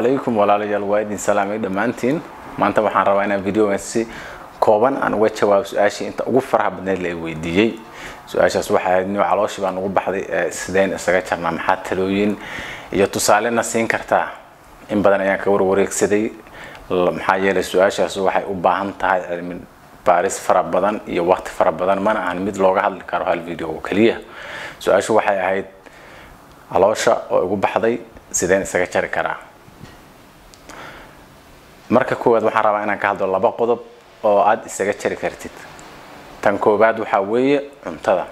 عليكم walaalayaal waa idin salaamay dhamaantiin maanta waxaan rabaa inaan video-gaasi kooban aan uga jawaabo su'aashii inta ugu faraha badneed la weydiiyay su'aashaas waxa ahayd inuu calooshii baan ugu baxday sideen isaga jarnaa maxaa talooyin iyo tusaalena siin kartaa in badan ayaan ka warwareegsaday maxaa yeelay su'aashaas waxay u baahan tahay cilmi baaris fara badan iyo waqti fara badan mana aan mid looga hadli karo hal video oo kaliya su'aashu waxay ahayd caloosha oo ugu baxday sideen isaga jari karaa marka koowaad waxaan rabaa inaan ka hadlo laba qodob oo aad isaga jari kartid tan koowaad waxa weeye cuntada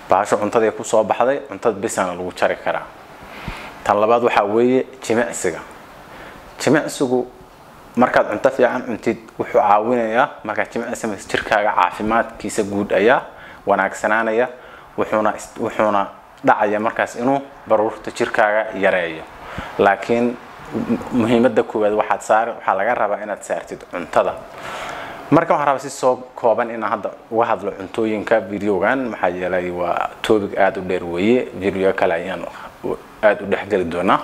baasho cuntada ku soo baxday cuntada bisana lagu jari karaa tan labaad waxa weeye jimicsigu markaad cunto fiican cuntid wuxuu caawinayaa marka jimicsiga jirkaaga caafimaadkiisa guud ayaa wanaagsanaanaya wuxuuna dhacaya markaas inuu baruurta jirkaaga yareeyo laakiin muhiimadda koowaad waxa laga rabaa inaad saartid cuntada marka waxaan rabaa si soo kooban in hadda uga hadlo cuntooyinka video-gan maxaa yeelay waa topic aad u dheer weeye video kale ayaan aad u dhexgali doonaa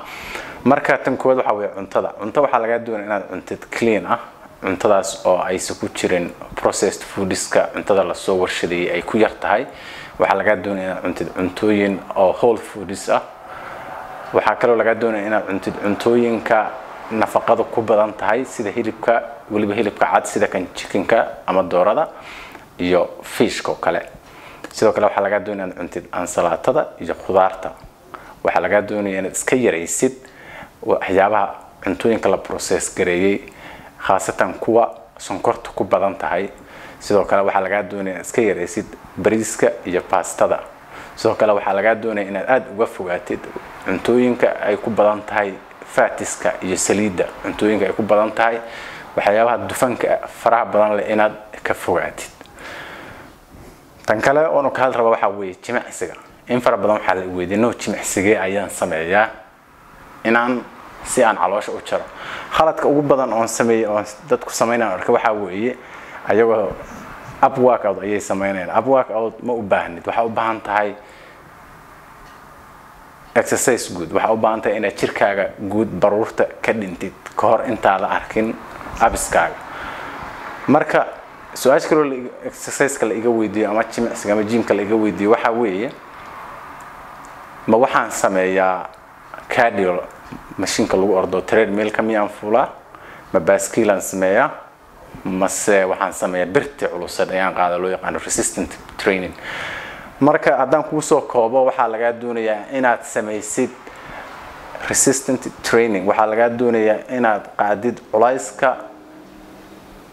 marka tan koowaad waxa weeye cunto waxa laga doonayaa inaad cuntid clean ah cuntadaas oo aysan ku jirin processed foodska cuntada la soo warshadeeyay ay ku yar tahay waxa laga doonayaa inaad cuntid cuntooyin oo whole foods ah waxa kale oo laga doonayaa inaad cuntid cuntooyinka nafaqada ku badan tahay sida hilibka waliba hilibka cad sida kan chickenka ama doorada iyo fishka kale sidoo kale waxa laga doonayaa inaad cuntid ansalaatada iyo khudaarta waxa laga doonayaa inaad iska yareysid waxyaabaha cuntooyinka la process gareeyay khaasatan kuwa sonkorta ku badan tahay sidoo kale waxa laga doonayaa inaad iska yareysid bariiska iyo pastada sidoo kale waxa laga doonayaa inaad aad uga fogaatid cuntooyinka ay ku badan tahay fatiska iyo saliidda cuntooyinka ay ku badan tahay waxyaabaha dufanka faraha badan leh inaad ka fogaatid tan kale oo ka hadal raba waxa weeye jimicsiga in fara badan waxa la weydiino jimicsiga ayaan sameeyaa inaan si aan caloosha u jaro khaladka ugu badan oo sameeyo oo dadku sameeyaan arka waxa weeye ayagoo ab workout ayay sameeyaan ab workout ma u baahnid waxa u baahan tahay exercise good waxa u baahan tahay inaad jirkaaga guud baruurta ka dhintid ka hor inta la arkin abiskaaga marka su'aasha kale exercise kale iga weydiiyo ama jimicsiga ama gym kale iga weydiiyo waxa weeye ma waxaan sameeyaa cardio machine lagu ordo treadmill ka miyaan fuula ma baaskiilan sameeyaa mase waxaan sameeyaa birta culus ayaan qaada loo yaqaan resistant training marka haddaan ku soo koobo waxa laga doonayaa inaad sameysid resistant training waxa laga doonayaa inaad qaadid culayska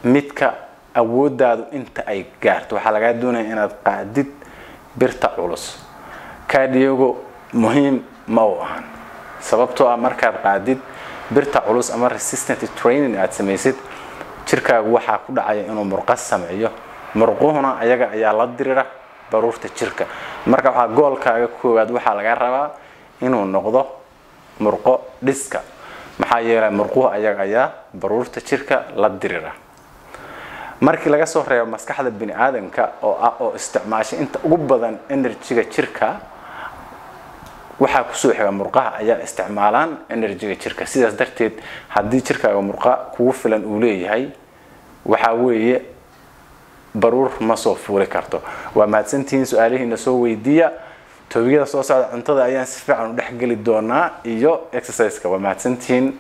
midka awoodaadu inta ay gaarto waxa laga doonayaa inaad qaadid birta culus cardio muhiim ma aha sababtoo ah markaad qaadid birta culus ama resistant training aad sameysid jirkaagu waxa ku dhacaya inuu murqo sameeyo murquhuna ayaga ayaa la dirira baruurta jirka marka waxa goolkaaga koowaad waxa laga rabaa inuu noqdo murqo dhiska maxaa yeelay murquhu ayaga ayaa baruurta jirka la dirira markii laga soo reebo maskaxda bini aadanka oo isticmaashay inta ugu badan energy-ga jirka waxa ku soo xiga murqaha ayaa isticmaalaan energy-ga jirka sidaas darteed haddii jirkaaga murqa kugu filan uu leeyahay waxa weeye baruur ma soo fuuli karto waa maadsantiin su'aalihiina soo weydiiya toobiyada soo socda cuntada ayaan si fiican u dhexgali doonaa iyo exercise-ka waa maadsantiin